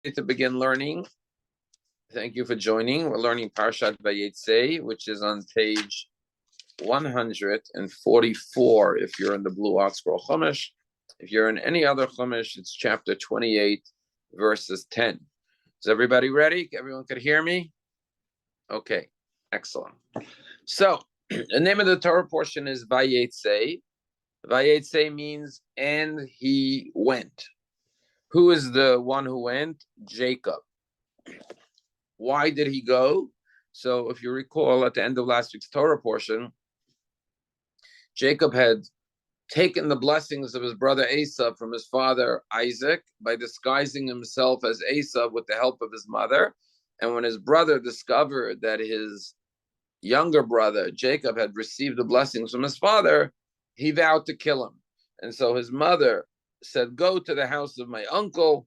To begin learning. Thank you for joining. We're learning Parshat Vayetzeh, which is on page 144 if you're in the Blue Art Scroll Chumash. If you're in any other Chumash, it's chapter 28, verses 10. Is everybody ready? Everyone could hear me? Okay, excellent. So, the name of the Torah portion is Vayetzeh. Vayetzeh means, and he went. Who is the one who went? Jacob. Why did he go? So if you recall, at the end of last week's Torah portion, Jacob had taken the blessings of his brother Esau from his father Isaac by disguising himself as Esau with the help of his mother. And when his brother discovered that his younger brother Jacob had received the blessings from his father, he vowed to kill him. And so his mother said, "Go to the house of my uncle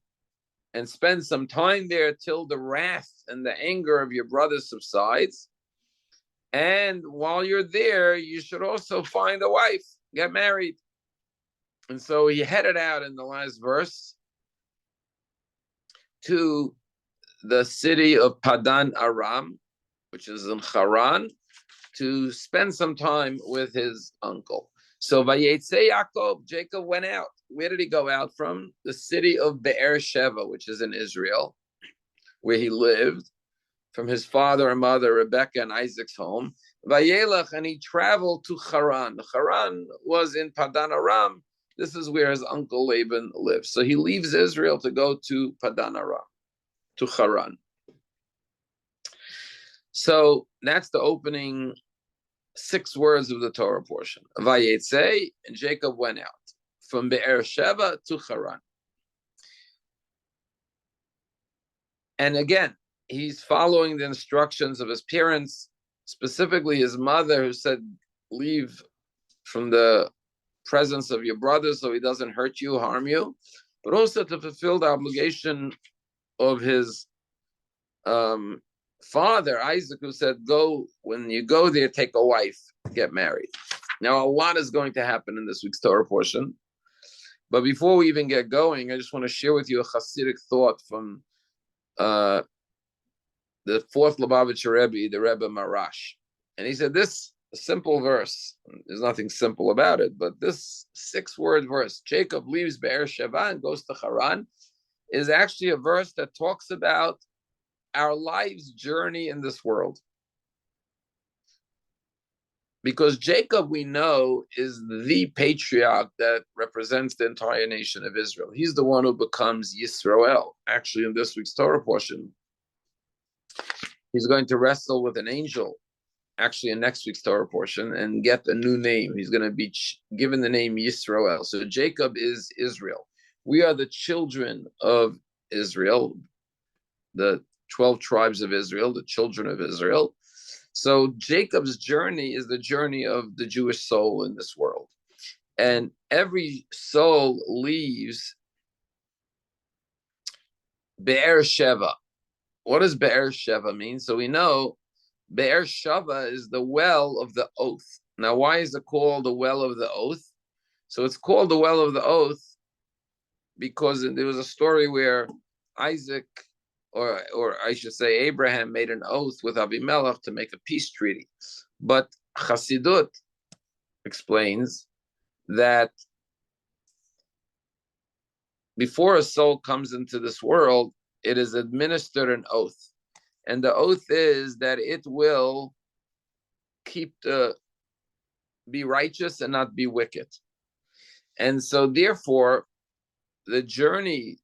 and spend some time there till the wrath and the anger of your brother subsides. And while you're there, you should also find a wife, get married." And so he headed out in the last verse to the city of Padan Aram, which is in Haran, to spend some time with his uncle. So Vayetzeh Yaakov, Jacob went out. Where did he go out from? The city of Be'er Sheva, which is in Israel, where he lived, from his father and mother, Rebecca and Isaac's home. Vayelach, and he traveled to Haran. Haran was in Padan Aram. This is where his uncle Laban lives. So he leaves Israel to go to Padan Aram, to Haran. So that's the opening 6 words of the Torah portion. Vayetzeh, and Jacob went out from Be'er Sheva to Haran. And again, he's following the instructions of his parents, specifically his mother, who said, "Leave from the presence of your brother so he doesn't hurt you, harm you," but also to fulfill the obligation of his father, Isaac, who said, "Go, when you go there, take a wife, get married." Now, a lot is going to happen in this week's Torah portion. But before we even get going, I just want to share with you a Hasidic thought from the 4th Lubavitcher Rebbe, the Rebbe Marash. And he said this simple verse, there's nothing simple about it, but this 6-word verse, Jacob leaves Be'er Sheva and goes to Haran, is actually a verse that talks about our life's journey in this world. Because Jacob, we know, is the patriarch that represents the entire nation of Israel. He's the one who becomes Yisrael. Actually, in this week's Torah portion, he's going to wrestle with an angel, actually in next week's Torah portion, and get a new name. He's going to be given the name Yisrael. So Jacob is Israel. We are the children of Israel, the 12 tribes of Israel, the children of Israel. So Jacob's journey is the journey of the Jewish soul in this world. And every soul leaves Be'er Sheva. What does Be'er Sheva mean? So we know Be'er Sheva is the well of the oath. Now, why is it called the well of the oath? So it's called the well of the oath because there was a story where Isaac, or I should say Abraham, made an oath with Abimelech to make a peace treaty. But Chassidut explains that before a soul comes into this world, it is administered an oath. And the oath is that it will be righteous and not be wicked. And so therefore, the journey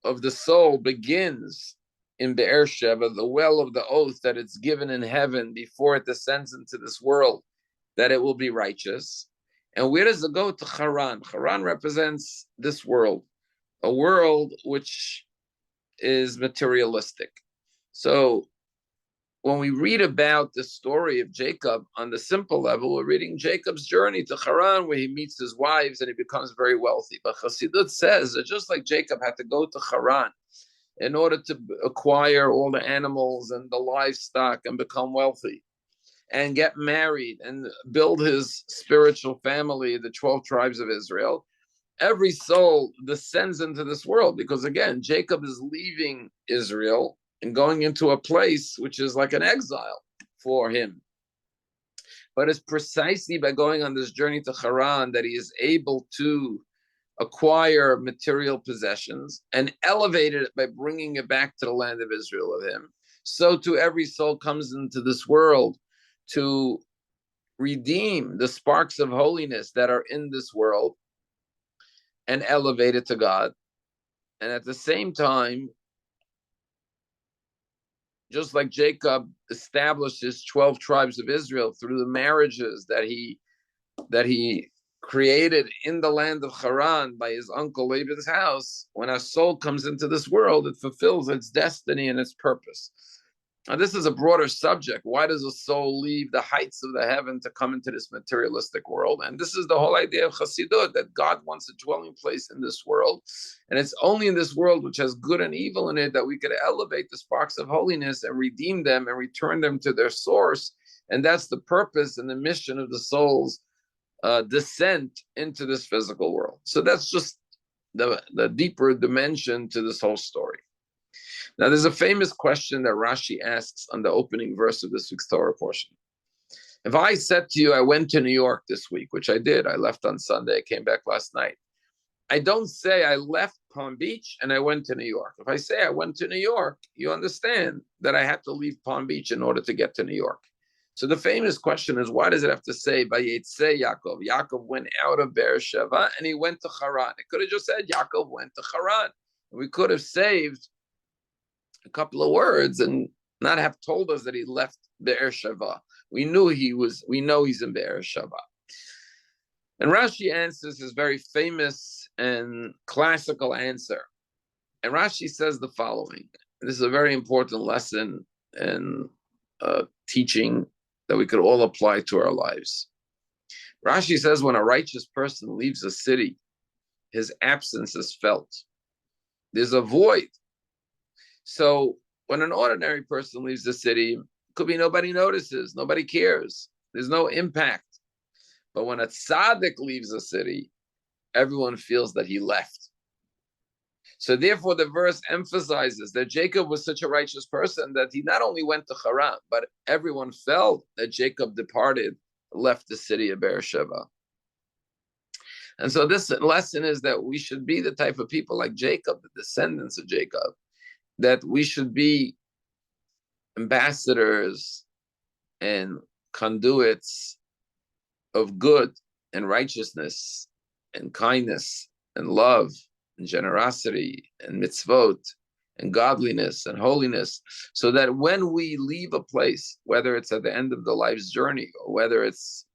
of the soul begins in Be'er Sheva, the well of the oath that it's given in heaven before it descends into this world, that it will be righteous. And where does it go? To Haran. Haran represents this world, a world which is materialistic. So when we read about the story of Jacob on the simple level, we're reading Jacob's journey to Haran, where he meets his wives and he becomes very wealthy. But Chassidut says that just like Jacob had to go to Haran in order to acquire all the animals and the livestock and become wealthy and get married and build his spiritual family, the 12 tribes of Israel, every soul descends into this world, because again, Jacob is leaving Israel and going into a place which is like an exile for him. But it's precisely by going on this journey to Haran that he is able to acquire material possessions and elevate it by bringing it back to the land of Israel of him. So too, every soul comes into this world to redeem the sparks of holiness that are in this world and elevate it to God. And at the same time, just like Jacob established his 12 tribes of Israel through the marriages that he created in the land of Haran by his uncle Laban's house, when a soul comes into this world, it fulfills its destiny and its purpose. Now, this is a broader subject. Why does a soul leave the heights of the heaven to come into this materialistic world? And this is the whole idea of Chassidut, that God wants a dwelling place in this world. And it's only in this world, which has good and evil in it, that we could elevate the sparks of holiness and redeem them and return them to their source. And that's the purpose and the mission of the soul's descent into this physical world. So that's just the deeper dimension to this whole story. Now, there's a famous question that Rashi asks on the opening verse of this week's Torah portion. If I said to you, I went to New York this week, which I did, I left on Sunday, I came back last night. I don't say I left Palm Beach and I went to New York. If I say I went to New York, you understand that I had to leave Palm Beach in order to get to New York. So the famous question is, why does it have to say Vayetzeh Yaakov? Yaakov went out of Beersheba and he went to Haran. It could have just said Yaakov went to Haran. We could have saved a couple of words and not have told us that he left Beersheba. We know he's in Beersheba. And Rashi answers his very famous and classical answer. And Rashi says the following. This is a very important lesson and teaching that we could all apply to our lives. Rashi says when a righteous person leaves a city, his absence is felt. There's a void. So when an ordinary person leaves the city, could be nobody notices, nobody cares. There's no impact. But when a tzaddik leaves a city, everyone feels that he left. So therefore, the verse emphasizes that Jacob was such a righteous person that he not only went to Haran, but everyone felt that Jacob departed, left the city of Beersheba. And so this lesson is that we should be the type of people like Jacob, the descendants of Jacob, that we should be ambassadors and conduits of good and righteousness and kindness and love and generosity and mitzvot and godliness and holiness, so that when we leave a place, whether it's at the end of the life's journey or whether it's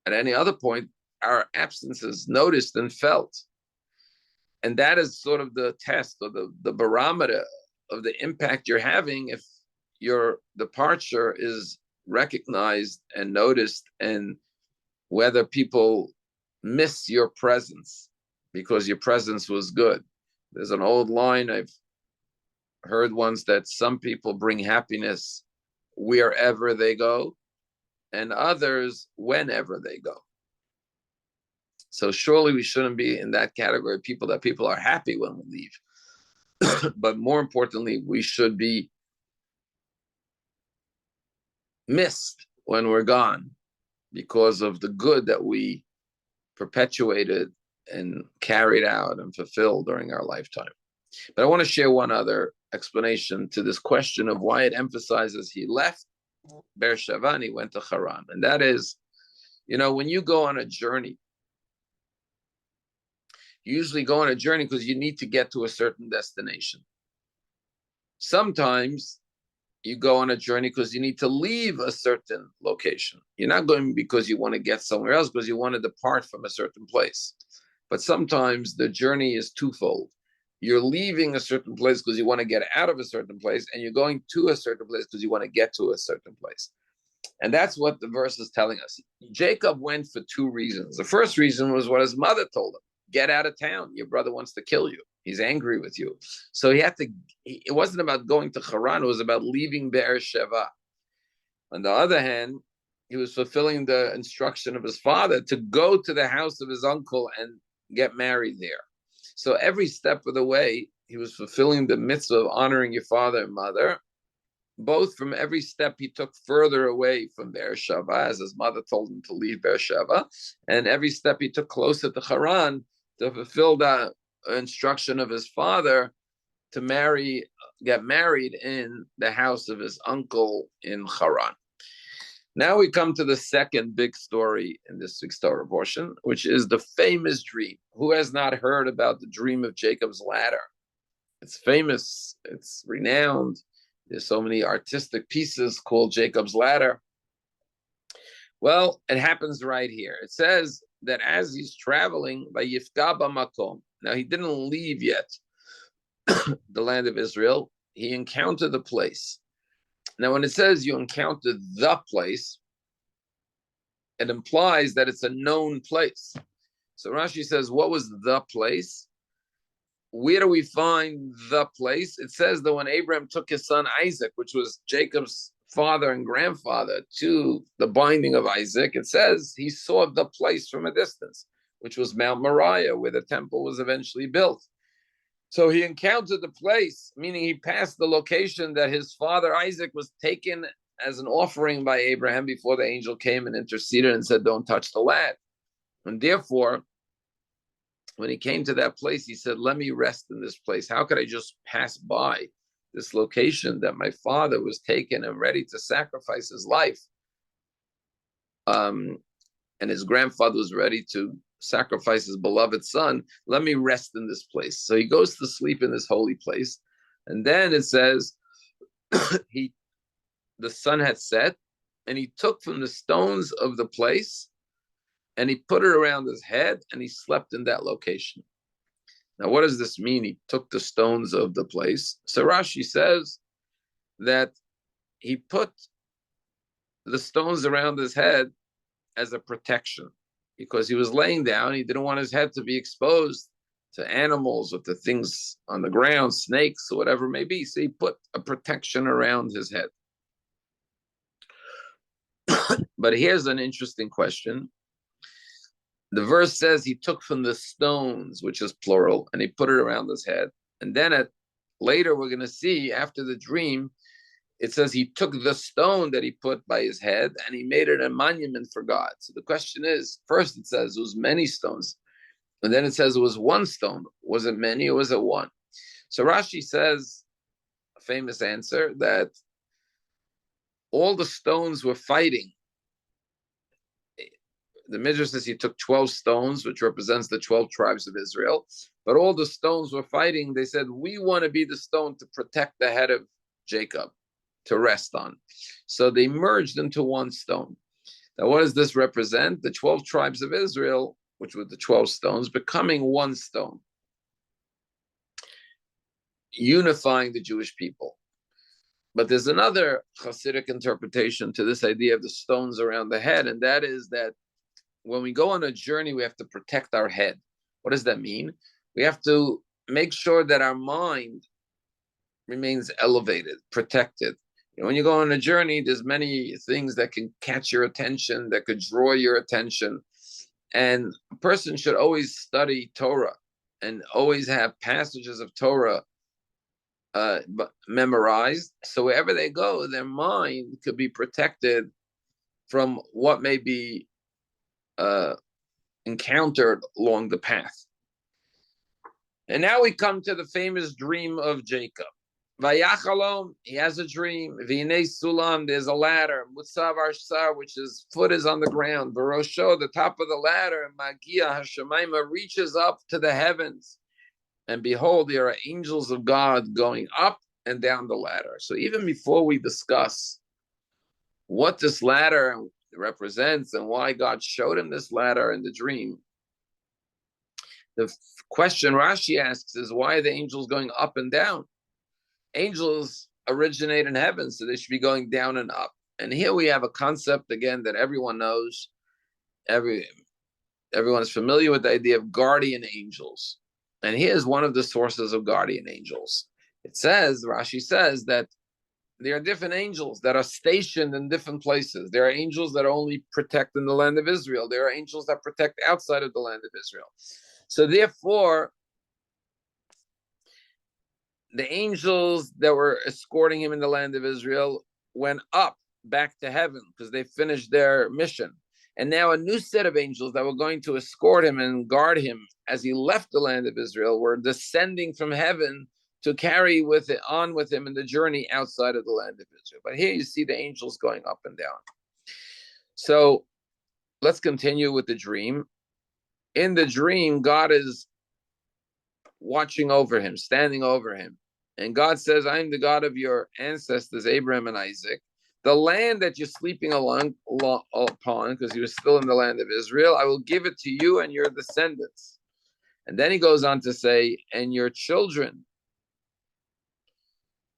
at any other point, our absence is noticed and felt. And that is sort of the test or the barometer of the impact you're having if your departure is recognized and noticed, and whether people miss your presence because your presence was good. There's an old line I've heard once that some people bring happiness wherever they go, and others whenever they go. So surely we shouldn't be in that category of people that people are happy when we leave. But more importantly, we should be missed when we're gone because of the good that we perpetuated and carried out and fulfilled during our lifetime. But I want to share one other explanation to this question of why it emphasizes he left Beersheba and he went to Haran. And that is, when you go on a journey, you usually go on a journey because you need to get to a certain destination. Sometimes you go on a journey because you need to leave a certain location. You're not going because you want to get somewhere else, because you want to depart from a certain place. But sometimes the journey is twofold. You're leaving a certain place because you want to get out of a certain place, and you're going to a certain place because you want to get to a certain place. And that's what the verse is telling us. Jacob went for two reasons. The first reason was what his mother told him. Get out of town. Your brother wants to kill you. He's angry with you. So it wasn't about going to Haran. It was about leaving Beersheba. On the other hand, he was fulfilling the instruction of his father to go to the house of his uncle and get married there. So every step of the way, he was fulfilling the mitzvah of honoring your father and mother, both from every step he took further away from Beersheba, as his mother told him to leave Beersheba, and every step he took closer to Haran to fulfill the instruction of his father to get married in the house of his uncle in Haran. Now we come to the second big story in this week's Torah portion, which is the famous dream. Who has not heard about the dream of Jacob's ladder? It's famous, it's renowned. There's so many artistic pieces called Jacob's ladder. Well, it happens right here. It says that as he's traveling by Yifka Makom, now he didn't leave yet the land of Israel, he encountered the place. Now, when it says you encountered the place, it implies that it's a known place. So Rashi says, what was the place? Where do we find the place? It says that when Abraham took his son Isaac, which was Jacob's father and grandfather, to the binding of Isaac, it says he saw the place from a distance, which was Mount Moriah, where the temple was eventually built. So he encountered the place, meaning he passed the location that his father Isaac was taken as an offering by Abraham before the angel came and interceded and said, don't touch the lad. And therefore, when he came to that place, he said, let me rest in this place. How could I just pass by this location that my father was taken and ready to sacrifice his life? And his grandfather was ready to sacrifice his beloved son. Let me rest in this place. So he goes to sleep in this holy place. And then it says, the sun had set, and he took from the stones of the place, and he put it around his head, and he slept in that location. Now, what does this mean? He took the stones of the place. So Rashi says that he put the stones around his head as a protection, because he was laying down. He didn't want his head to be exposed to animals or to things on the ground, snakes or whatever it may be. So he put a protection around his head. But here's an interesting question. The verse says he took from the stones, which is plural, and he put it around his head. And then later we're going to see, after the dream, it says he took the stone that he put by his head and he made it a monument for God. So the question is, first it says it was many stones, and then it says it was one stone. Was it many or was it one? So Rashi says, a famous answer, that all the stones were fighting. The Midrash says he took 12 stones, which represents the 12 tribes of Israel, but all the stones were fighting. They said, we want to be the stone to protect the head of Jacob, to rest on. So they merged into one stone. Now, what does this represent? The 12 tribes of Israel, which were the 12 stones, becoming one stone, unifying the Jewish people. But there's another Hasidic interpretation to this idea of the stones around the head, and that is that when we go on a journey, we have to protect our head. What does that mean? We have to make sure that our mind remains elevated, protected. When you go on a journey, there's many things that can catch your attention, that could draw your attention. And a person should always study Torah and always have passages of Torah memorized. So wherever they go, their mind could be protected from what may be encountered along the path. And now we come to the famous dream of Jacob. Vayachalom, he has a dream. V'inei sulam, there's a ladder. Mutzav arsar, which is foot is on the ground. V'rosho, the top of the ladder. Magia hashemayma reaches up to the heavens. And behold, there are angels of God going up and down the ladder. So even before we discuss what this ladder represents and why God showed him this ladder in the dream, the question Rashi asks is, why are the angels going up and down? Angels originate in heaven, so they should be going down and up. And here we have a concept, again, that everyone knows. Everyone is familiar with the idea of guardian angels. And here's one of the sources of guardian angels. It says, Rashi says, that there are different angels that are stationed in different places. There are angels that only protect in the land of Israel. There are angels that protect outside of the land of Israel. So therefore, the angels that were escorting him in the land of Israel went up back to heaven because they finished their mission. And now a new set of angels that were going to escort him and guard him as he left the land of Israel were descending from heaven to carry on with him in the journey outside of the land of Israel. But here you see the angels going up and down. So let's continue with the dream. In the dream, God is watching over him, standing over him. And God says, I am the God of your ancestors, Abraham and Isaac. The land that you're sleeping upon, because you were still in the land of Israel, I will give it to you and your descendants. And then he goes on to say, and your children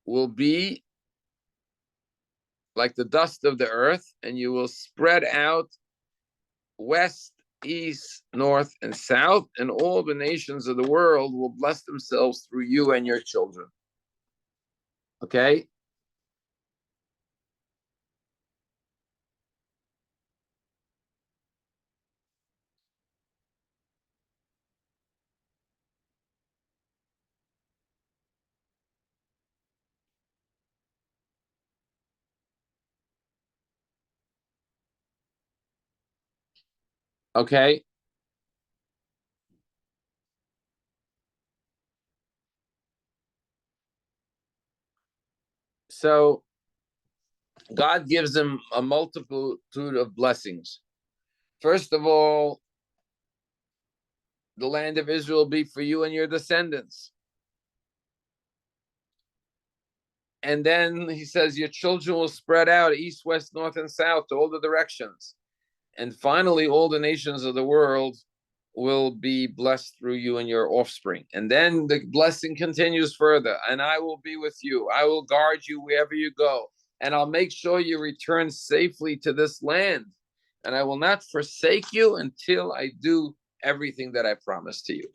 will be like the dust of the earth, and you will spread out west, east, north, and south, and all the nations of the world will bless themselves through you and your children. Okay? Okay? So God gives them a multitude of blessings. First of all, the land of Israel will be for you and your descendants. And then he says, your children will spread out east, west, north, and south to all the directions. And finally, all the nations of the world will be blessed through you and your offspring. And then the blessing continues further. And I will be with you. I will guard you wherever you go. And I'll make sure you return safely to this land. And I will not forsake you until I do everything that I promised to you.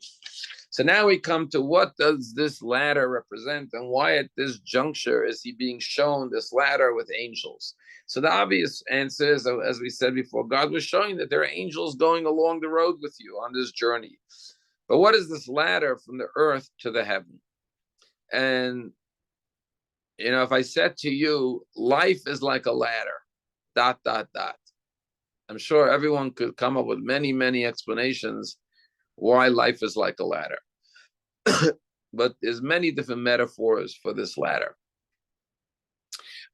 So now we come to what does this ladder represent and why at this juncture is he being shown this ladder with angels? So the obvious answer is, as we said before, God was showing that there are angels going along the road with you on this journey. But what is this ladder from the earth to the heaven? And, if I said to you, life is like a ladder, ... I'm sure everyone could come up with many, many explanations why life is like a ladder. But there's many different metaphors for this ladder.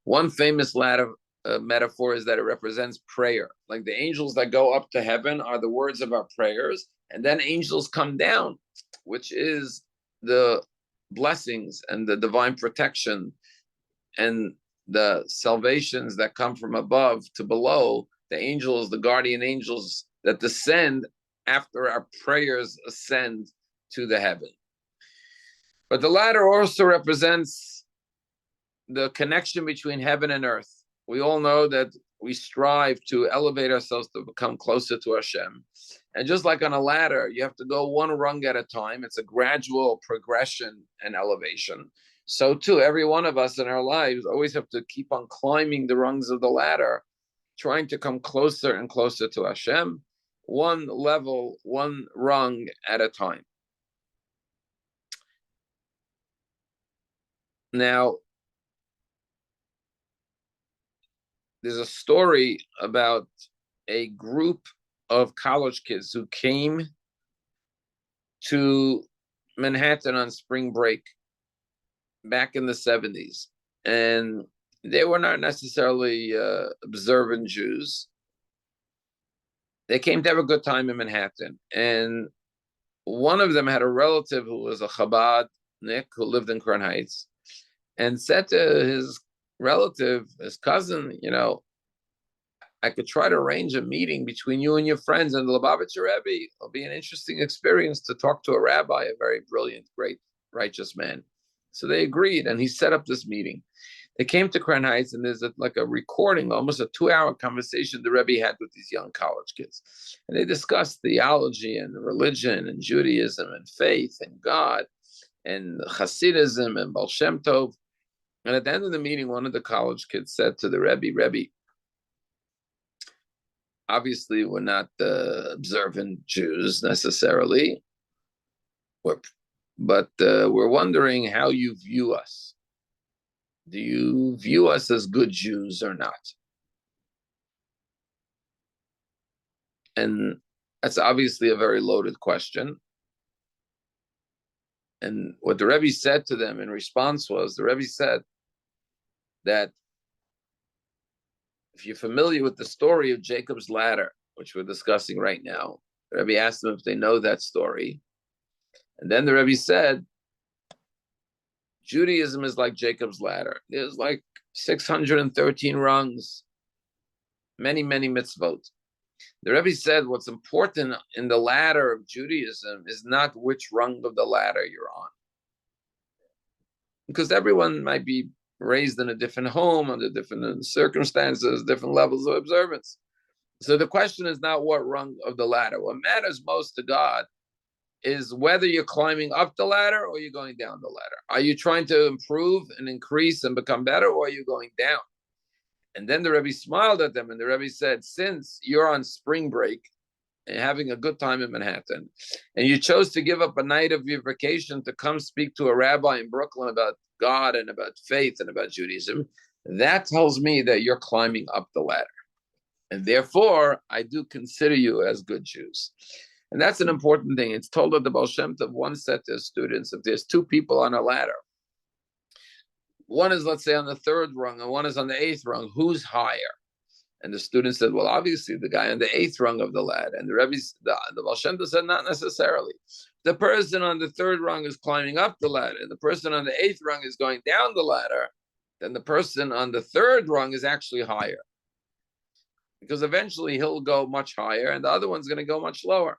One famous ladder metaphor is that it represents prayer. Like the angels that go up to heaven are the words of our prayers, and then angels come down, which is the blessings and the divine protection and the salvations that come from above to below. The angels, the guardian angels that descend after our prayers ascend to the heaven. But the ladder also represents the connection between heaven and earth. We all know that we strive to elevate ourselves to become closer to Hashem. And just like on a ladder, you have to go one rung at a time. It's a gradual progression and elevation. So too, every one of us in our lives always have to keep on climbing the rungs of the ladder, trying to come closer and closer to Hashem, one level, one rung at a time. Now, there's a story about a group of college kids who came to Manhattan on spring break back in the 70s. And they were not necessarily observant Jews. They came to have a good time in Manhattan. And one of them had a relative who was a Chabadnik who lived in Crown Heights and said to his relative, his cousin, I could try to arrange a meeting between you and your friends and the Lubavitcher Rebbe. It'll be an interesting experience to talk to a rabbi, a very brilliant, great, righteous man. So they agreed, and he set up this meeting. They came to Crown Heights, and there's like a recording, almost a 2-hour conversation the Rebbe had with these young college kids. And they discussed theology and religion and Judaism and faith and God and Hasidism and Baal Shem Tov. And at the end of the meeting, one of the college kids said to the Rebbe, obviously we're not observant Jews necessarily, But we're wondering how you view us. Do you view us as good Jews or not? And that's obviously a very loaded question. And what the Rebbe said to them in response was, the Rebbe said that if you're familiar with the story of Jacob's ladder, which we're discussing right now, the Rebbe asked them if they know that story. And then the Rebbe said, Judaism is like Jacob's ladder. There's like 613 rungs, many, many mitzvot. The Rebbe said what's important in the ladder of Judaism is not which rung of the ladder you're on. Because everyone might be raised in a different home, under different circumstances, different levels of observance. So the question is not what rung of the ladder. What matters most to God is whether you're climbing up the ladder or you're going down the ladder. Are you trying to improve and increase and become better, or are you going down? And then the Rebbe smiled at them, and the Rebbe said, since you're on spring break and having a good time in Manhattan, and you chose to give up a night of your vacation to come speak to a rabbi in Brooklyn about God and about faith and about Judaism, that tells me that you're climbing up the ladder. And therefore, I do consider you as good Jews. And that's an important thing. It's told that the Baal Shem Tov once said to his students, if there's two people on a ladder, one is, let's say, on the third rung, and one is on the eighth rung, who's higher? And the student said, well, obviously the guy on the eighth rung of the ladder. And the Baal Shem Tov said, not necessarily. The person on the third rung is climbing up the ladder, and the person on the eighth rung is going down the ladder, then the person on the third rung is actually higher. Because eventually he'll go much higher, and the other one's going to go much lower.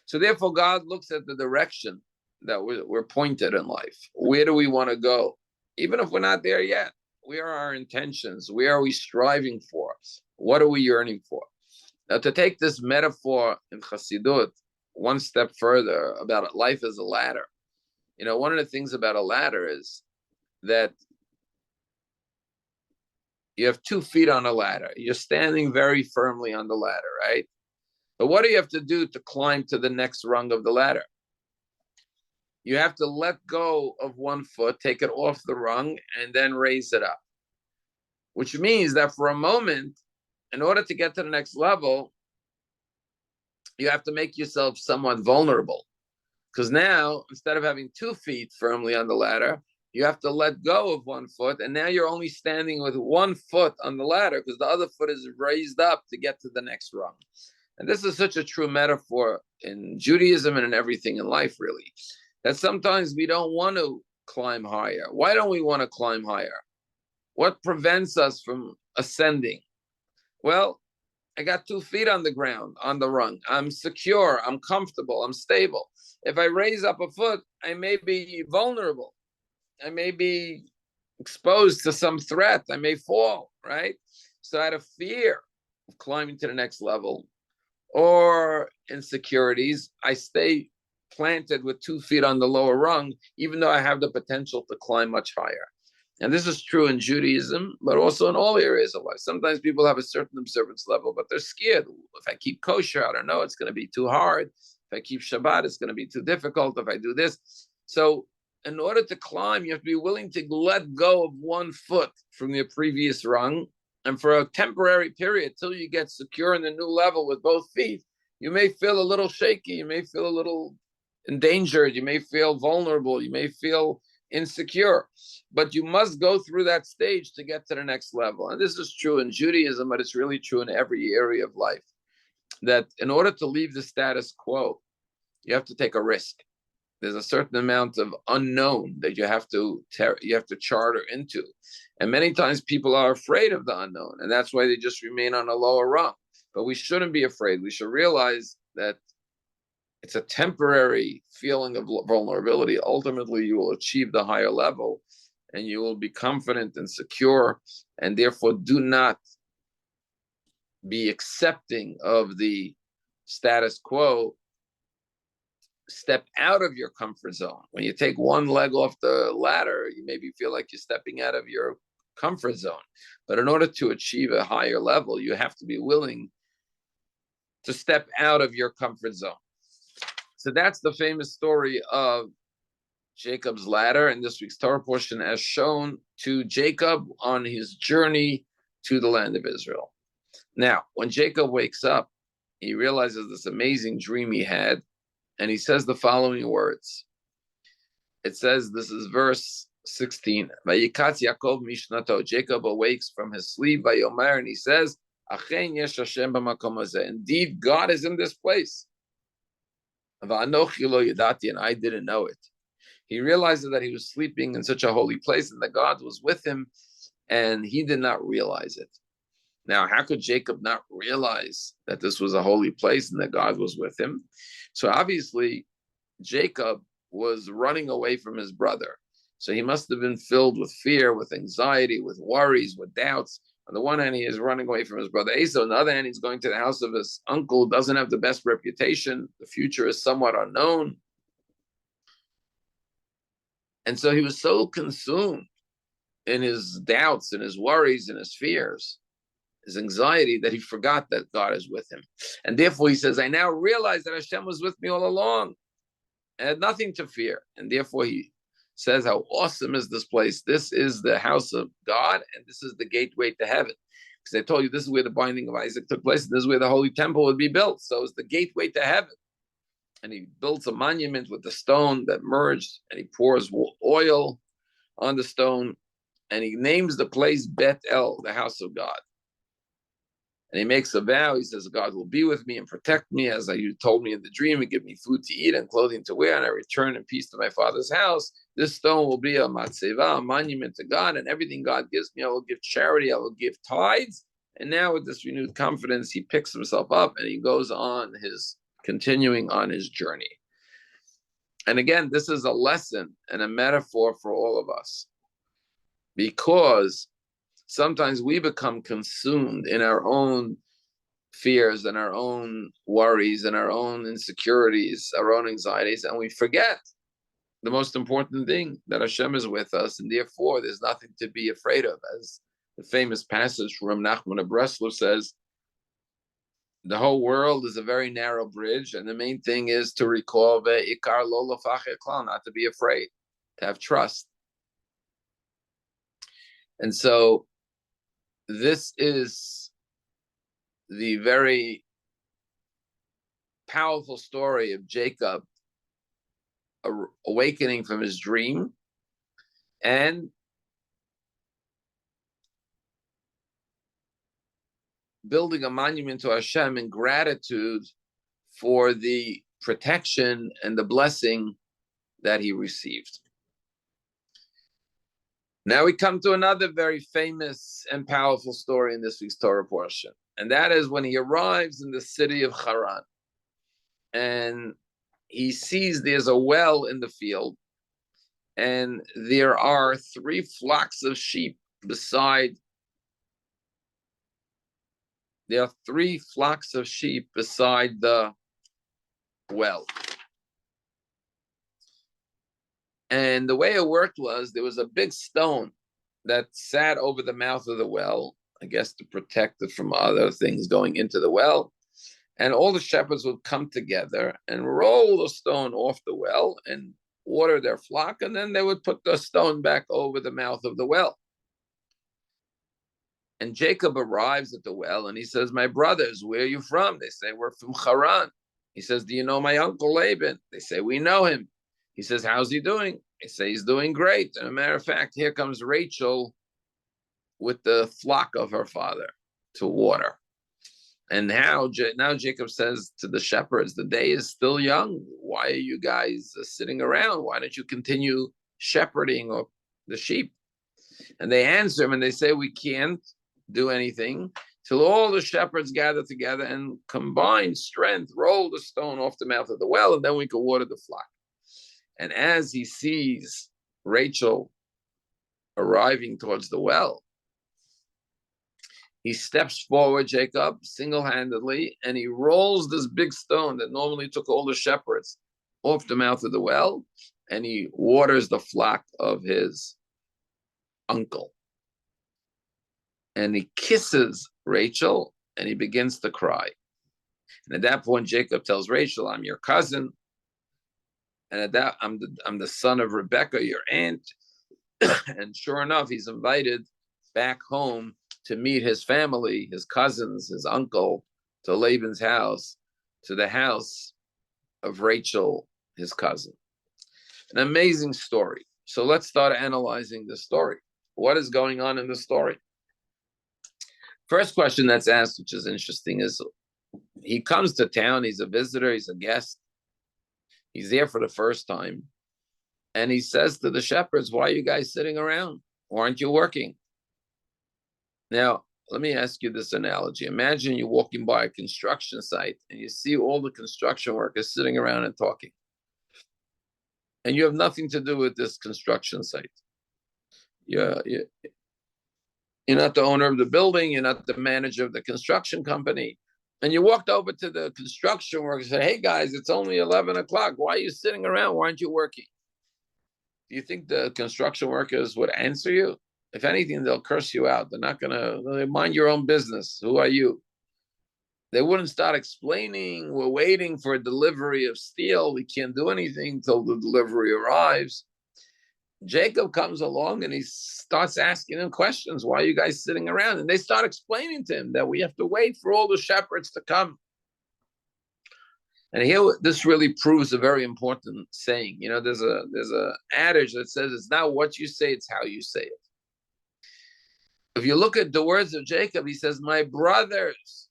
So therefore, God looks at the direction that we're pointed in life. Where do we want to go? Even if we're not there yet, where are our intentions? Where are we striving for? What are we yearning for? Now, to take this metaphor in Chassidut one step further about life as a ladder, one of the things about a ladder is that you have 2 feet on a ladder. You're standing very firmly on the ladder, right? But what do you have to do to climb to the next rung of the ladder? You have to let go of 1 foot, take it off the rung, and then raise it up. Which means that for a moment, in order to get to the next level, you have to make yourself somewhat vulnerable. Because now, instead of having 2 feet firmly on the ladder, you have to let go of 1 foot, and now you're only standing with 1 foot on the ladder because the other foot is raised up to get to the next rung. And this is such a true metaphor in Judaism and in everything in life, really, that sometimes we don't want to climb higher. Why don't we want to climb higher? What prevents us from ascending? Well, I got 2 feet on the ground, on the rung. I'm secure, I'm comfortable, I'm stable. If I raise up a foot, I may be vulnerable. I may be exposed to some threat. I may fall, right? So out of fear of climbing to the next level or insecurities, I stay planted with 2 feet on the lower rung, even though I have the potential to climb much higher. And this is true in Judaism, but also in all areas of life. Sometimes people have a certain observance level, but they're scared. If I keep kosher, I don't know, it's going to be too hard. If I keep Shabbat, it's going to be too difficult. If I do this. So in order to climb, you have to be willing to let go of 1 foot from your previous rung. And for a temporary period, till you get secure in the new level with both feet, you may feel a little shaky. You may feel a little endangered. You may feel vulnerable. You may feel insecure. But you must go through that stage to get to the next level. And this is true in Judaism, but it's really true in every area of life. That in order to leave the status quo, you have to take a risk. There's a certain amount of unknown that you have to charter into. And many times people are afraid of the unknown, and that's why they just remain on a lower rung. But we shouldn't be afraid. We should realize that it's a temporary feeling of vulnerability. Ultimately, you will achieve the higher level, and you will be confident and secure, and therefore do not be accepting of the status quo. Step out of your comfort zone. When you take 1 leg off the ladder, you maybe feel like you're stepping out of your comfort zone. But in order to achieve a higher level, you have to be willing to step out of your comfort zone. So that's the famous story of Jacob's ladder in this week's Torah portion, as shown to Jacob on his journey to the land of Israel. Now, when Jacob wakes up, he realizes this amazing dream he had, and he says the following words. It says, this is verse 16. Vayikatz Yaakov mishnato. Jacob awakes from his sleep, Vayomer, and he says, Achen yesh Hashem b'makom hazeh. Indeed, God is in this place. Va'anochi lo yadati, and I didn't know it. He realizes that he was sleeping in such a holy place and that God was with him, and he did not realize it. Now, how could Jacob not realize that this was a holy place and that God was with him? So obviously, Jacob was running away from his brother. So he must have been filled with fear, with anxiety, with worries, with doubts. On the one hand, he is running away from his brother Esau. On the other hand, he's going to the house of his uncle, doesn't have the best reputation. The future is somewhat unknown. And so he was so consumed in his doubts and his worries and his fears, his anxiety, that he forgot that God is with him. And therefore he says, I now realize that Hashem was with me all along. I had nothing to fear. And therefore he says, how awesome is this place? This is the house of God, and this is the gateway to heaven. Because I told you, this is where the binding of Isaac took place, and this is where the holy temple would be built. So it's the gateway to heaven. And he builds a monument with the stone that merged, and he pours oil on the stone, and he names the place Bet El, the house of God. And he makes a vow. He says, God will be with me and protect me, as you told me in the dream, and give me food to eat and clothing to wear, and I return in peace to my father's house. This stone will be a matzeva, a monument to God, and everything God gives me, I will give charity, I will give tithes. And now with this renewed confidence, he picks himself up and he goes on continuing on his journey. And again, this is a lesson and a metaphor for all of us, because sometimes we become consumed in our own fears and our own worries and our own insecurities, our own anxieties, and we forget the most important thing, that Hashem is with us, and therefore there's nothing to be afraid of. As the famous passage from Nachman of Breslov says, the whole world is a very narrow bridge, and the main thing is to recall ve'ikar lo lafacheh klal, not to be afraid, to have trust. And so this is the very powerful story of Jacob awakening from his dream and building a monument to Hashem in gratitude for the protection and the blessing that he received. Now we come to another very famous and powerful story in this week's Torah portion, and that is when he arrives in the city of Haran, and he sees there's a well in the field, and there are 3 flocks of sheep beside. There are 3 flocks of sheep beside the well. And the way it worked was there was a big stone that sat over the mouth of the well, I guess to protect it from other things going into the well. And all the shepherds would come together and roll the stone off the well and water their flock, and then they would put the stone back over the mouth of the well. And Jacob arrives at the well and he says, my brothers, where are you from? They say, we're from Haran. He says, do you know my uncle Laban? They say, we know him. He says, how's he doing? They say, he's doing great. And a matter of fact, here comes Rachel with the flock of her father to water. And now Jacob says to the shepherds, the day is still young. Why are you guys sitting around? Why don't you continue shepherding the sheep? And they answer him and they say, we can't do anything till all the shepherds gather together and combined strength roll the stone off the mouth of the well, and then we can water the flock. And as he sees Rachel arriving towards the well, he steps forward, Jacob, single-handedly, and he rolls this big stone that normally took all the shepherds off the mouth of the well, and he waters the flock of his uncle. And he kisses Rachel, and he begins to cry. And at that point, Jacob tells Rachel, I'm your cousin. And at that, I'm the son of Rebecca, your aunt. And sure enough, he's invited back home to meet his family, his cousins, his uncle, to Laban's house, to the house of Rachel, his cousin. An amazing story. So let's start analyzing the story. What is going on in the story? First question that's asked, which is interesting, is he comes to town, he's a visitor, he's a guest, he's there for the first time, and he says to the shepherds, why are you guys sitting around? Why aren't you working? Now, let me ask you this analogy. Imagine you're walking by a construction site and you see all the construction workers sitting around and talking. And you have nothing to do with this construction site. You're not the owner of the building, you're not the manager of the construction company. And you walked over to the construction workers and said, hey guys, it's only 11 o'clock. Why are you sitting around? Why aren't you working? Do you think the construction workers would answer you? If anything, they'll curse you out. They're not gonna mind your own business. Who are you? They wouldn't start explaining, we're waiting for a delivery of steel. We can't do anything till the delivery arrives. Jacob comes along and he starts asking them questions. Why are you guys sitting around? And they start explaining to him that we have to wait for all the shepherds to come. And here, this really proves a very important saying. You know, there's a adage that says it's not what you say, it's how you say it. If you look at the words of Jacob, he says, my brothers.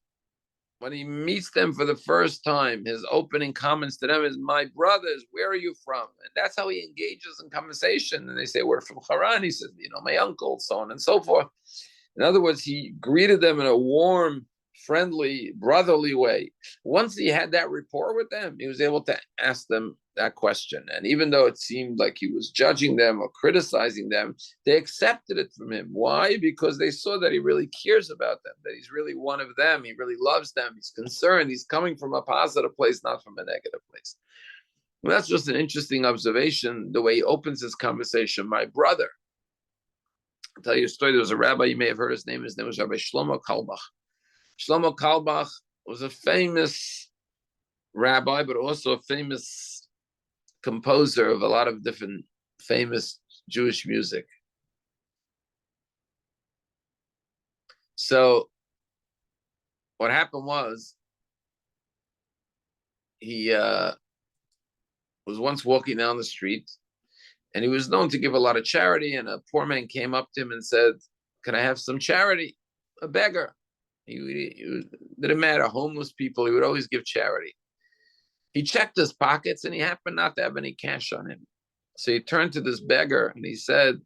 When he meets them for the first time, his opening comments to them is, my brothers, where are you from? And that's how he engages in conversation. And they say, we're from Haran. He says, my uncle, so on and so forth. In other words, he greeted them in a warm, friendly, brotherly way. Once he had that rapport with them, he was able to ask them that question. And even though it seemed like he was judging them or criticizing them, they accepted it from him. Why? Because they saw that he really cares about them, that he's really one of them. He really loves them. He's concerned. He's coming from a positive place, not from a negative place. Well, that's just an interesting observation, the way he opens his conversation. My brother. I'll tell you a story. There was a rabbi, you may have heard his name. His name was Rabbi Shlomo Kalbach. Shlomo Kalbach was a famous rabbi, but also a famous composer of a lot of different famous Jewish music. So what happened was he was once walking down the street and he was known to give a lot of charity, and a poor man came up to him and said, can I have some charity? A beggar. He didn't matter, homeless people, he would always give charity. He checked his pockets and he happened not to have any cash on him. So he turned to this beggar and he said,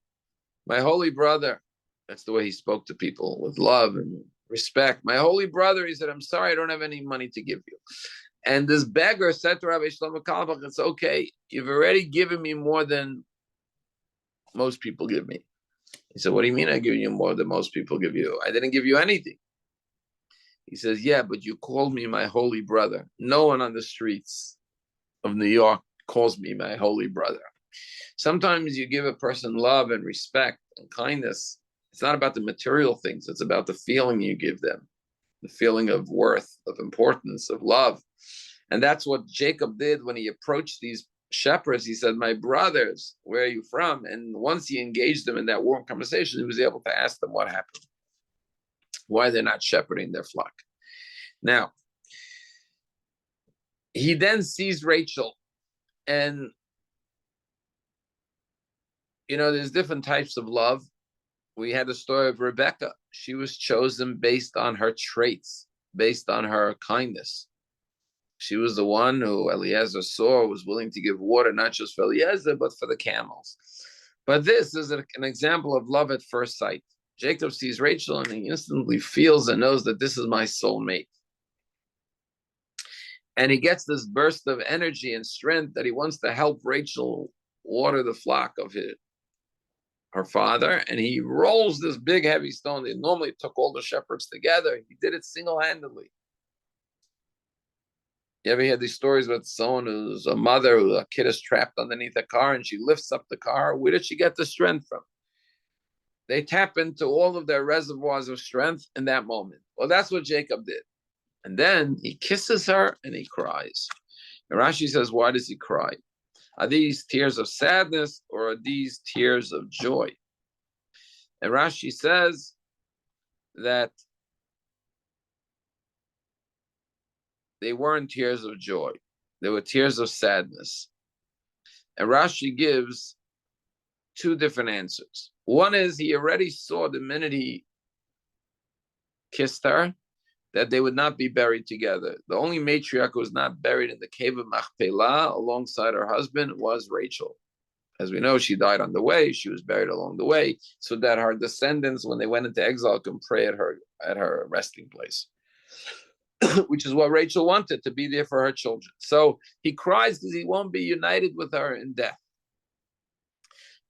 my holy brother, that's the way he spoke to people, with love and respect. My holy brother, he said, I'm sorry, I don't have any money to give you. And this beggar said to Rabbi Shlomo Kalbach, it's okay, you've already given me more than most people give me. He said, what do you mean I give you more than most people give you? I didn't give you anything. He says, yeah, but you called me my holy brother. No one on the streets of New York calls me my holy brother. Sometimes you give a person love and respect and kindness. It's not about the material things. It's about the feeling you give them, the feeling of worth, of importance, of love. And that's what Jacob did when he approached these shepherds. He said, my brothers, where are you from? And once he engaged them in that warm conversation, he was able to ask them what happened, why they're not shepherding their flock. Now, he then sees Rachel, and there's different types of love. We had the story of Rebecca. She was chosen based on her traits, based on her kindness. She was the one who Eliezer saw was willing to give water, not just for Eliezer, but for the camels. But this is an example of love at first sight. Jacob sees Rachel and he instantly feels and knows that this is my soulmate. And he gets this burst of energy and strength that he wants to help Rachel water the flock of her father. And he rolls this big heavy stone. They normally took all the shepherds together. He did it single-handedly. You ever hear these stories with someone who's a mother, a kid is trapped underneath a car and she lifts up the car? Where did she get the strength from? They tap into all of their reservoirs of strength in that moment. Well, that's what Jacob did. And then he kisses her and he cries. And Rashi says, why does he cry? Are these tears of sadness or are these tears of joy? And Rashi says that they weren't tears of joy. They were tears of sadness. And Rashi gives two different answers. One is he already saw the minute he kissed her that they would not be buried together. The only matriarch who was not buried in the cave of Machpelah alongside her husband was Rachel. As we know, she died on the way. She was buried along the way, so that her descendants, when they went into exile, can pray at her resting place, which is what Rachel wanted, to be there for her children. So he cries because he won't be united with her in death.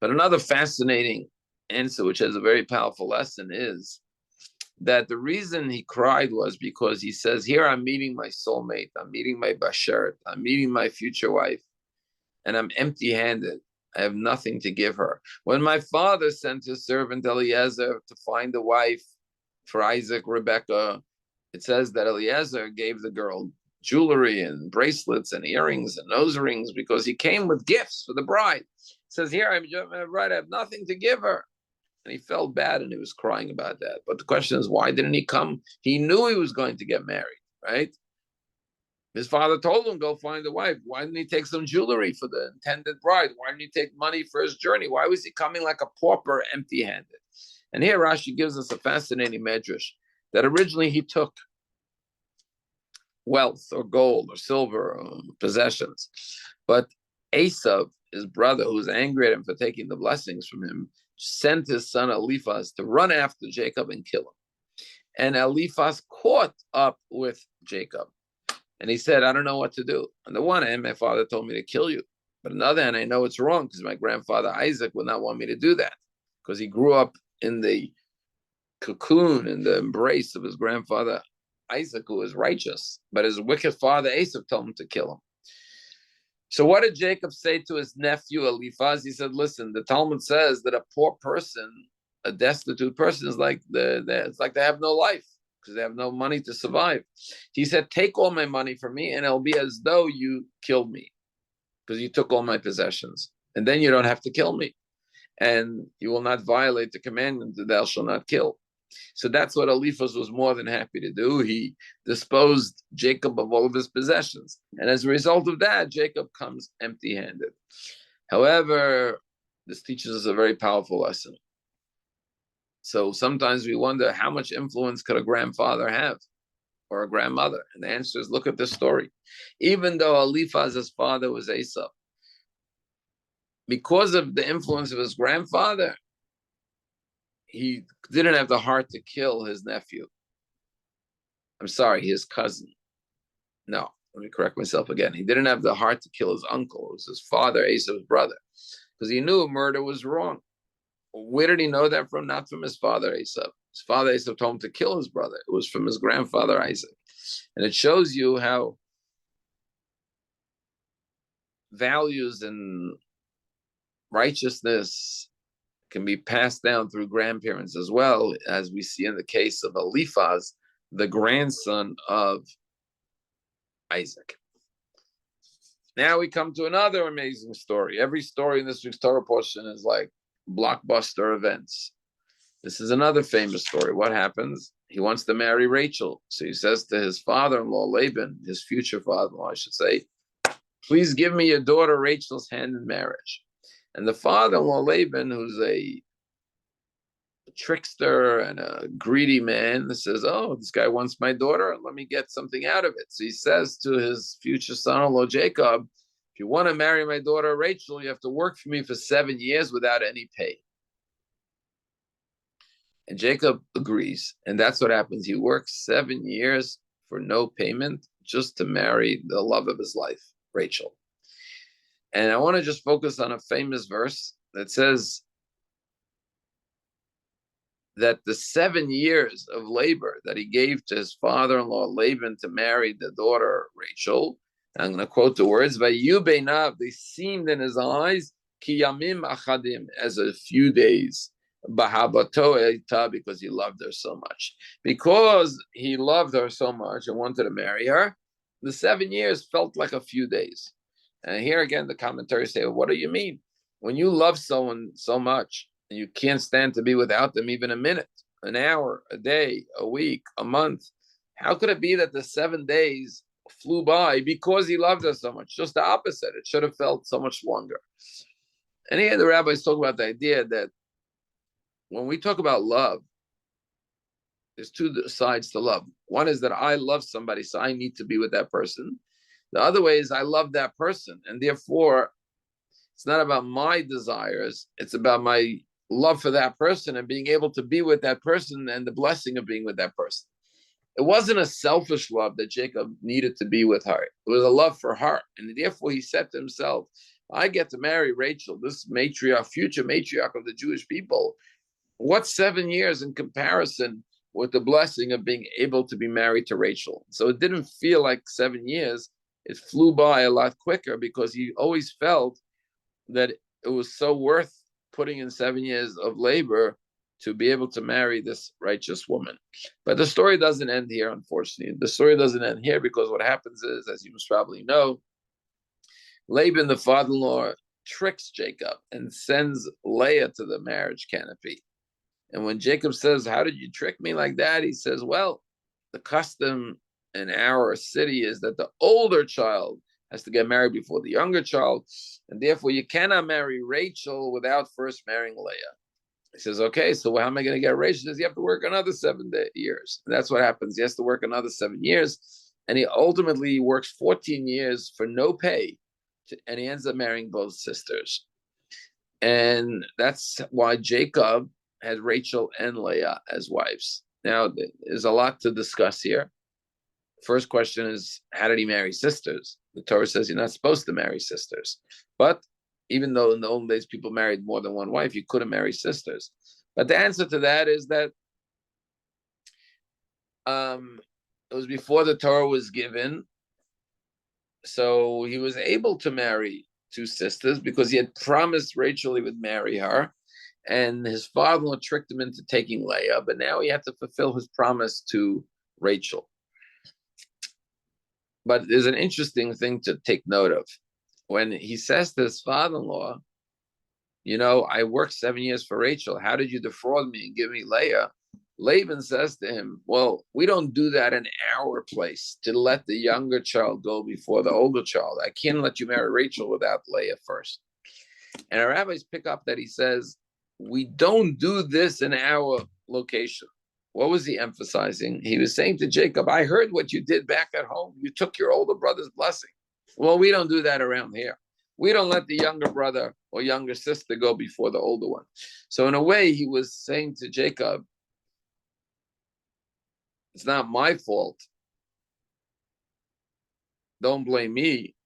But another fascinating answer, which has a very powerful lesson, is that the reason he cried was because he says, here I'm meeting my soulmate, I'm meeting my bashert, I'm meeting my future wife, and I'm empty-handed. I have nothing to give her. When my father sent his servant Eliezer to find a wife for Isaac, Rebecca, it says that Eliezer gave the girl jewelry and bracelets and earrings and nose rings because he came with gifts for the bride. It says here, I'm right, I have nothing to give her. And he felt bad and he was crying about that. But the question is, why didn't he come? He knew he was going to get married, right? His father told him, go find a wife. Why didn't he take some jewelry for the intended bride? Why didn't he take money for his journey? Why was he coming like a pauper, empty-handed? And here Rashi gives us a fascinating medrash that originally he took wealth or gold or silver or possessions. But Esav, his brother, who was angry at him for taking the blessings from him, sent his son Eliphaz to run after Jacob and kill him. And Eliphaz caught up with Jacob. And he said, I don't know what to do. On the one hand, my father told me to kill you. But on the other hand, I know it's wrong because my grandfather Isaac would not want me to do that because he grew up in the cocoon, in the embrace of his grandfather Isaac, who was righteous. But his wicked father Esau told him to kill him. So what did Jacob say to his nephew Eliphaz? He said, listen, the Talmud says that a poor person, a destitute person, is like it's like they have no life because they have no money to survive. He said, take all my money from me and it'll be as though you killed me because you took all my possessions. And then you don't have to kill me. And you will not violate the commandment that thou shalt not kill. So that's what Eliphaz was more than happy to do. He disposed Jacob of all of his possessions. And as a result of that, Jacob comes empty-handed. However, this teaches us a very powerful lesson. So sometimes we wonder how much influence could a grandfather have or a grandmother? And the answer is, look at this story. Even though Eliphaz's father was Esau, because of the influence of his grandfather, he didn't have the heart to kill his nephew. I'm sorry, his cousin. No, let me correct myself again. He didn't have the heart to kill his uncle. It was his father, Esau's brother, because he knew murder was wrong. Where did he know that from? Not from his father, Esau. His father, Esau, told him to kill his brother. It was from his grandfather, Isaac. And it shows you how values and righteousness can be passed down through grandparents as well, as we see in the case of Eliphaz, the grandson of Isaac. Now we come to another amazing story. Every story in this week's Torah portion is like blockbuster events. This is another famous story. What happens? He wants to marry Rachel. So he says to his father-in-law, Laban, his future father-in-law, I should say, please give me your daughter Rachel's hand in marriage. And the father-in-law, Laban, who's a trickster and a greedy man, says, oh, this guy wants my daughter. Let me get something out of it. So he says to his future son-in-law, Jacob, if you want to marry my daughter Rachel, you have to work for me for 7 years without any pay. And Jacob agrees. And that's what happens. He works 7 years for no payment just to marry the love of his life, Rachel. And I want to just focus on a famous verse that says that the 7 years of labor that he gave to his father-in-law Laban to marry the daughter Rachel, and I'm going to quote the words, "Vayu beinav," they seemed in his eyes, ki yamim achadim, as a few days, bahabato eita, because he loved her so much. Because he loved her so much and wanted to marry her, the 7 years felt like a few days. And here again, the commentaries say, well, what do you mean? When you love someone so much and you can't stand to be without them even a minute, an hour, a day, a week, a month, how could it be that the 7 days flew by because he loved us so much? Just the opposite. It should have felt so much longer. And here the rabbis talk about the idea that when we talk about love, there's two sides to love. One is that I love somebody, so I need to be with that person. The other way is I love that person, and therefore it's not about my desires, it's about my love for that person and being able to be with that person and the blessing of being with that person. It wasn't a selfish love that Jacob needed to be with her. It was a love for her. And therefore he said to himself, I get to marry Rachel, this matriarch, future matriarch of the Jewish people. What's 7 years in comparison with the blessing of being able to be married to Rachel? So it didn't feel like 7 years. It flew by a lot quicker because he always felt that it was so worth putting in 7 years of labor to be able to marry this righteous woman. But the story doesn't end here, unfortunately. The story doesn't end here because what happens is, as you must probably know, Laban, the father-in-law, tricks Jacob and sends Leah to the marriage canopy. And when Jacob says, how did you trick me like that? He says, well, the custom in our city is that the older child has to get married before the younger child. And therefore, you cannot marry Rachel without first marrying Leah. He says, okay, so how am I going to get Rachel? He says, you have to work another 7 years. And that's what happens. He has to work another 7 years. And he ultimately works 14 years for no pay. And he ends up marrying both sisters. And that's why Jacob had Rachel and Leah as wives. Now, there's a lot to discuss here. First question is, how did he marry sisters? The Torah says you're not supposed to marry sisters. But even though in the old days people married more than one wife, you couldn't marry sisters. But the answer to that is that it was before the Torah was given. So he was able to marry 2 sisters because he had promised Rachel he would marry her. And his father-in-law tricked him into taking Leah, but now he had to fulfill his promise to Rachel. But there's an interesting thing to take note of. When he says to his father-in-law, I worked 7 years for Rachel. How did you defraud me and give me Leah? Laban says to him, well, we don't do that in our place to let the younger child go before the older child. I can't let you marry Rachel without Leah first. And our rabbis pick up that he says, we don't do this in our location. What was he emphasizing? He was saying to Jacob, I heard what you did back at home. You took your older brother's blessing. Well, we don't do that around here. We don't let the younger brother or younger sister go before the older one. So in a way, he was saying to Jacob, it's not my fault. Don't blame me.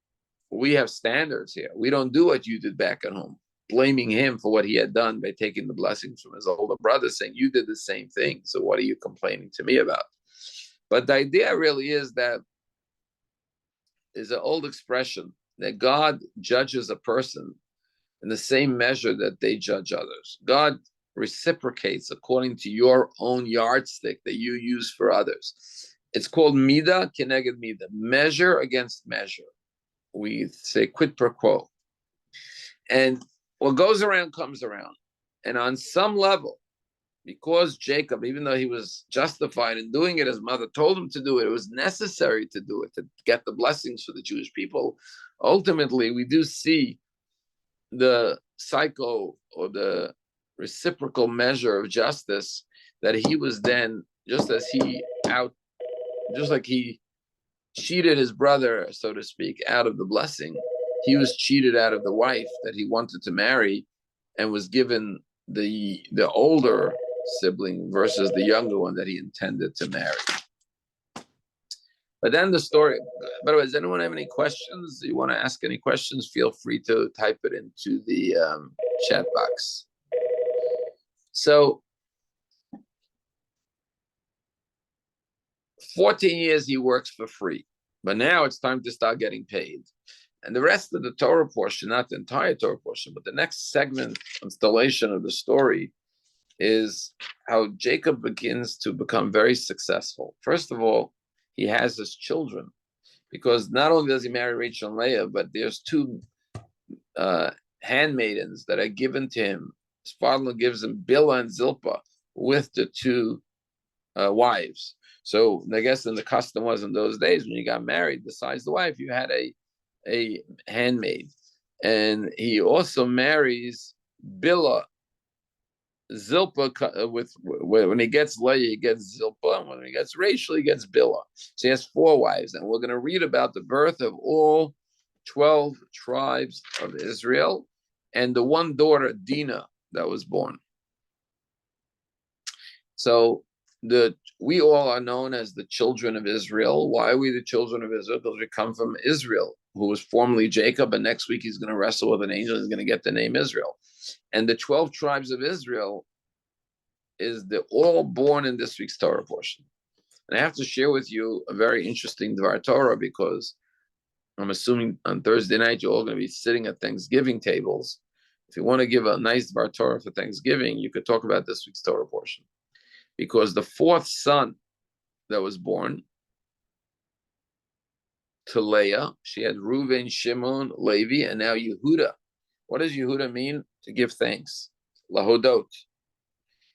We have standards here. We don't do what you did back at home. Blaming him for what he had done by taking the blessings from his older brother, saying, you did the same thing, so what are you complaining to me about? But the idea really is that there's an old expression that God judges a person in the same measure that they judge others. God reciprocates according to your own yardstick that you use for others. It's called midah keneged midah, measure against measure. We say quid pro quo. And what goes around comes around. And on some level, because Jacob, even though he was justified in doing it, his mother told him to do it, it was necessary to do it, to get the blessings for the Jewish people. Ultimately, we do see the cycle or the reciprocal measure of justice that he was then, just like he cheated his brother, so to speak, out of the blessing, he was cheated out of the wife that he wanted to marry and was given the older sibling versus the younger one that he intended to marry. But then the story, by the way, does anyone have any questions? You want to ask any questions? Feel free to type it into the chat box. So 14 years he works for free, but now it's time to start getting paid. And the rest of the Torah portion, not the entire Torah portion, but the next segment, installation of the story, is how Jacob begins to become very successful. First of all, he has his children. because not only does he marry Rachel and Leah, but there's two handmaidens that are given to him. His father gives him Bilhah and Zilpah with the two wives. So I guess then the custom was in those days when you got married, besides the wife, you had a handmaid. And he also marries Bilhah, Zilpah when he gets Leah, he gets Zilpah, and when he gets Rachel, he gets Bilhah. So he has 4 wives, and we're going to read about the birth of all 12 tribes of Israel and the one daughter, Dinah, that was born. So we all are known as the children of Israel. Why are we the children of Israel? Because we come from Israel, who was formerly Jacob, and next week he's going to wrestle with an angel. He's going to get the name Israel. And the 12 tribes of Israel they're all born in this week's Torah portion. And I have to share with you a very interesting Dvar Torah, because I'm assuming on Thursday night you're all going to be sitting at Thanksgiving tables. If you want to give a nice Dvar Torah for Thanksgiving, you could talk about this week's Torah portion. Because the 4th son that was born to Leah, she had Reuven, Shimon, Levi, and now Yehuda. What does Yehuda mean? To give thanks. Lahodot.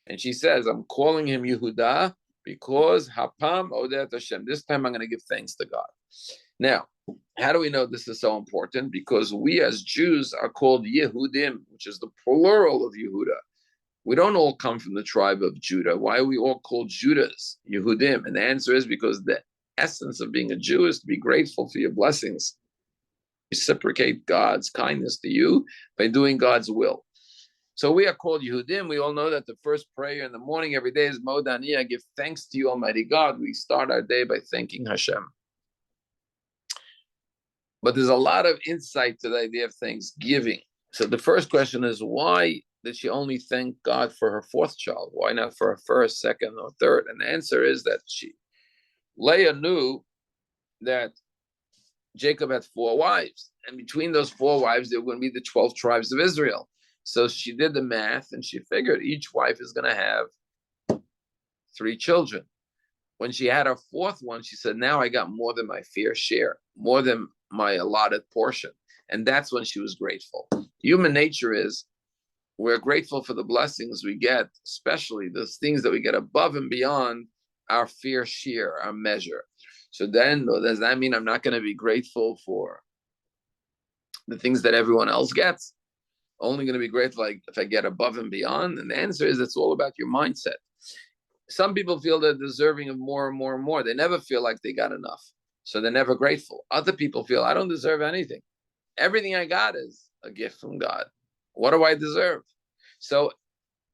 And she says, I'm calling him Yehuda because Hapam Odet Hashem. This time I'm going to give thanks to God. Now, how do we know this is so important? Because we as Jews are called Yehudim, which is the plural of Yehuda. We don't all come from the tribe of Judah. Why are we all called Judahs, Yehudim? And the answer is because the essence of being a Jew is to be grateful for your blessings. Reciprocate God's kindness to you by doing God's will. So we are called Yehudim. We all know that the first prayer in the morning every day is Modani, I give thanks to you, Almighty God. We start our day by thanking Hashem. But there's a lot of insight to the idea of thanksgiving. So the first question is, why did she only thank God for her 4th child? Why not for her 1st, 2nd, or 3rd? And the answer is that Leah knew that Jacob had 4 wives. And between those 4 wives, there were going to be the 12 tribes of Israel. So she did the math and she figured each wife is going to have 3 children. When she had her 4th one, she said, now I got more than my fair share, more than my allotted portion. And that's when she was grateful. Human nature is, we're grateful for the blessings we get, especially those things that we get above and beyond our fair share, our measure. So then, does that mean I'm not going to be grateful for the things that everyone else gets? Only going to be grateful if I get above and beyond? And the answer is, it's all about your mindset. Some people feel they're deserving of more and more and more. They never feel like they got enough. So they're never grateful. Other people feel, I don't deserve anything. Everything I got is a gift from God. What do I deserve? So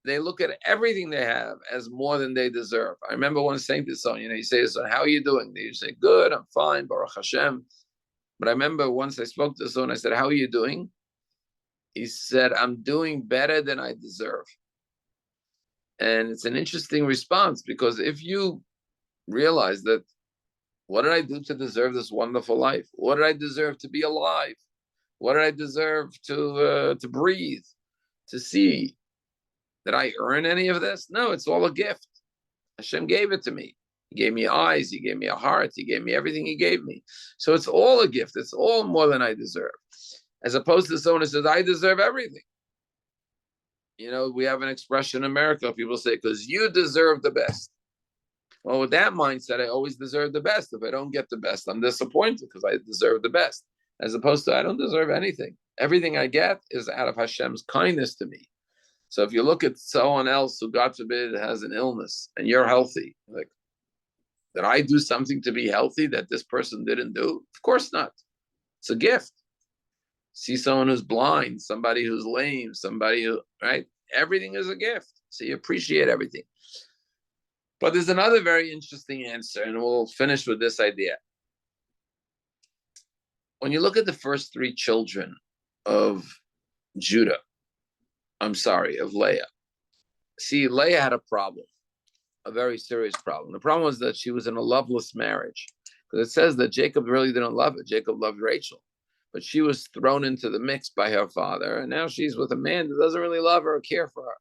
they look at everything they have as more than they deserve. I remember once saying to someone, you say, so how are you doing? They say, good, I'm fine, Baruch Hashem. But I remember once I spoke to someone, I said, how are you doing? He said, I'm doing better than I deserve. And it's an interesting response, because if you realize that, what did I do to deserve this wonderful life? What did I deserve to be alive? What did I deserve to breathe, to see? Did I earn any of this? No, it's all a gift. Hashem gave it to me. He gave me eyes. He gave me a heart. He gave me everything he gave me. So it's all a gift. It's all more than I deserve. As opposed to someone who says, I deserve everything. We have an expression in America, people say, because you deserve the best. Well, with that mindset, I always deserve the best. If I don't get the best, I'm disappointed because I deserve the best. As opposed to, I don't deserve anything. Everything I get is out of Hashem's kindness to me. So if you look at someone else who, God forbid, has an illness and you're healthy, like, did I do something to be healthy that this person didn't do? Of course not. It's a gift. See someone who's blind, somebody who's lame, somebody who, right? Everything is a gift. So you appreciate everything. But there's another very interesting answer, and we'll finish with this idea. When you look at the first 3 children of Leah. See, Leah had a problem, a very serious problem. The problem was that she was in a loveless marriage. Because it says that Jacob really didn't love her. Jacob loved Rachel. But she was thrown into the mix by her father, and now she's with a man that doesn't really love her or care for her.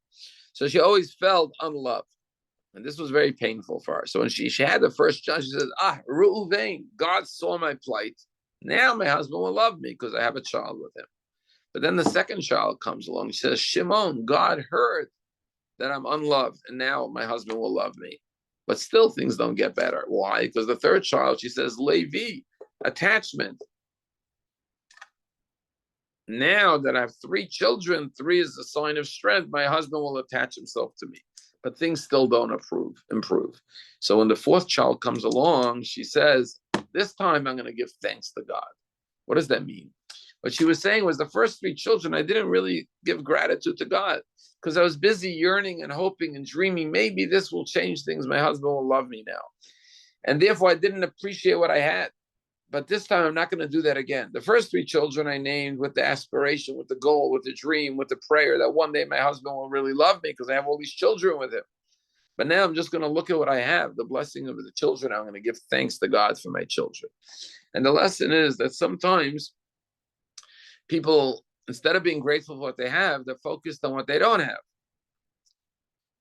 So she always felt unloved. And this was very painful for her. So when she had the first child, she says, Reuven, God saw my plight. Now my husband will love me because I have a child with him. But then the second child comes along. She says, Shimon, God heard that I'm unloved, and now my husband will love me. But still things don't get better. Why? Because the third child, she says, Levi, attachment. Now that I have 3 children, 3 is a sign of strength. My husband will attach himself to me. But things still don't improve. So when the 4th child comes along, she says, this time I'm going to give thanks to God. What does that mean? What she was saying was the first 3 children, I didn't really give gratitude to God because I was busy yearning and hoping and dreaming, maybe this will change things. My husband will love me now. And therefore, I didn't appreciate what I had. But this time, I'm not going to do that again. The first 3 children I named with the aspiration, with the goal, with the dream, with the prayer that one day my husband will really love me because I have all these children with him. But now I'm just going to look at what I have, the blessing of the children. I'm going to give thanks to God for my children. And the lesson is that sometimes people, instead of being grateful for what they have, they're focused on what they don't have.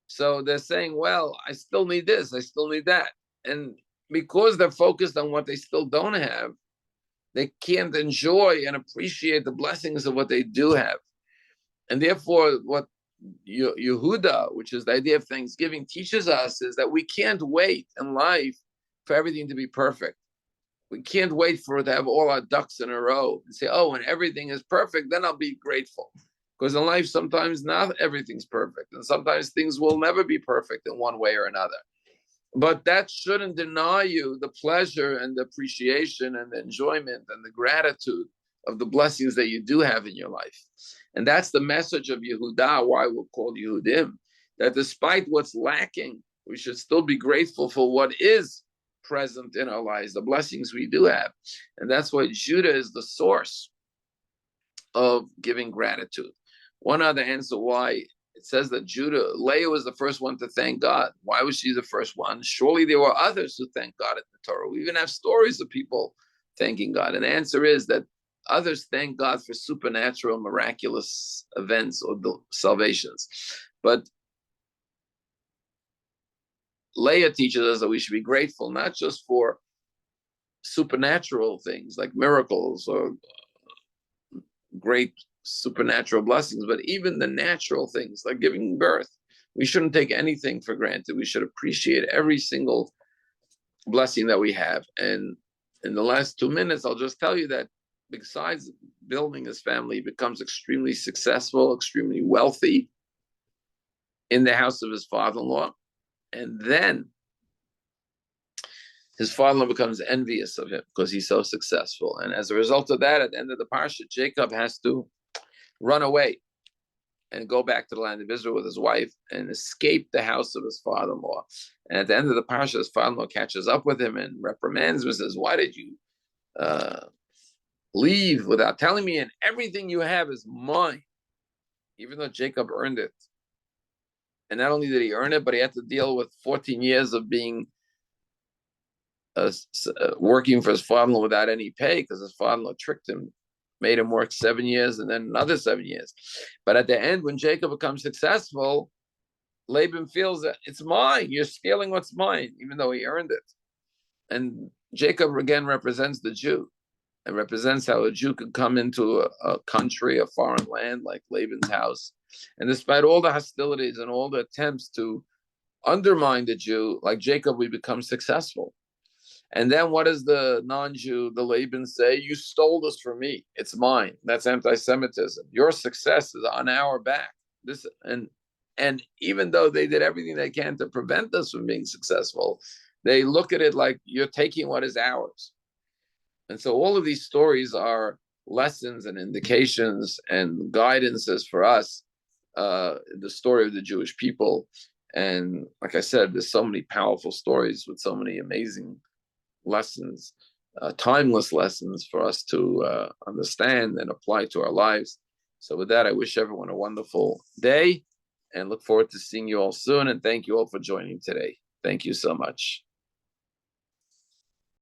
So they're saying, well, I still need this, I still need that. And because they're focused on what they still don't have, they can't enjoy and appreciate the blessings of what they do have. And therefore, what Yehuda, which is the idea of Thanksgiving, teaches us is that we can't wait in life for everything to be perfect. We can't wait for it to have all our ducks in a row and say, oh, when everything is perfect, then I'll be grateful. Because in life, sometimes not everything's perfect. And sometimes things will never be perfect in one way or another. But that shouldn't deny you the pleasure and the appreciation and the enjoyment and the gratitude of the blessings that you do have in your life. And that's the message of Yehuda, why we're called Yehudim, that despite what's lacking, we should still be grateful for what is present in our lives, the blessings we do have. And that's why Judah is the source of giving gratitude. One other answer why it says that Leah was the first one to thank God. Why was she the first one? Surely there were others who thanked God in the Torah. We even have stories of people thanking God. And the answer is that others thank God for supernatural, miraculous events or salvations. But Leah teaches us that we should be grateful, not just for supernatural things like miracles or great supernatural blessings, but even the natural things like giving birth. We shouldn't take anything for granted. We should appreciate every single blessing that we have. And in the last 2 minutes, I'll just tell you that besides building his family, he becomes extremely successful, extremely wealthy in the house of his father-in-law. And then his father-in-law becomes envious of him because he's so successful. And as a result of that, at the end of the Parshat, Jacob has to run away and go back to the land of Israel with his wife and escape the house of his father-in-law. And at the end of the Parsha, his father-in-law catches up with him and reprimands him and says, why did you leave without telling me? And everything you have is mine, even though Jacob earned it. And not only did he earn it, but he had to deal with 14 years of being working for his father-in-law without any pay because his father-in-law tricked him, made him work 7 years and then another 7 years. But at the end, when Jacob becomes successful, Laban feels that it's mine. You're stealing what's mine, even though he earned it. And Jacob again represents the Jew and represents how a Jew could come into a country, a foreign land like Laban's house. And despite all the hostilities and all the attempts to undermine the Jew, like Jacob, we become successful. And then what does the non-Jew, the Laban, say? You stole this from me. It's mine. That's anti-Semitism. Your success is on our back. And even though they did everything they can to prevent us from being successful, they look at it like you're taking what is ours. And so all of these stories are lessons and indications and guidances for us, the story of the Jewish people. And like I said, there's so many powerful stories with so many amazing lessons, timeless lessons for us to understand and apply to our lives. So with that, I wish everyone a wonderful day and look forward to seeing you all soon. And thank you all for joining today. Thank you so much.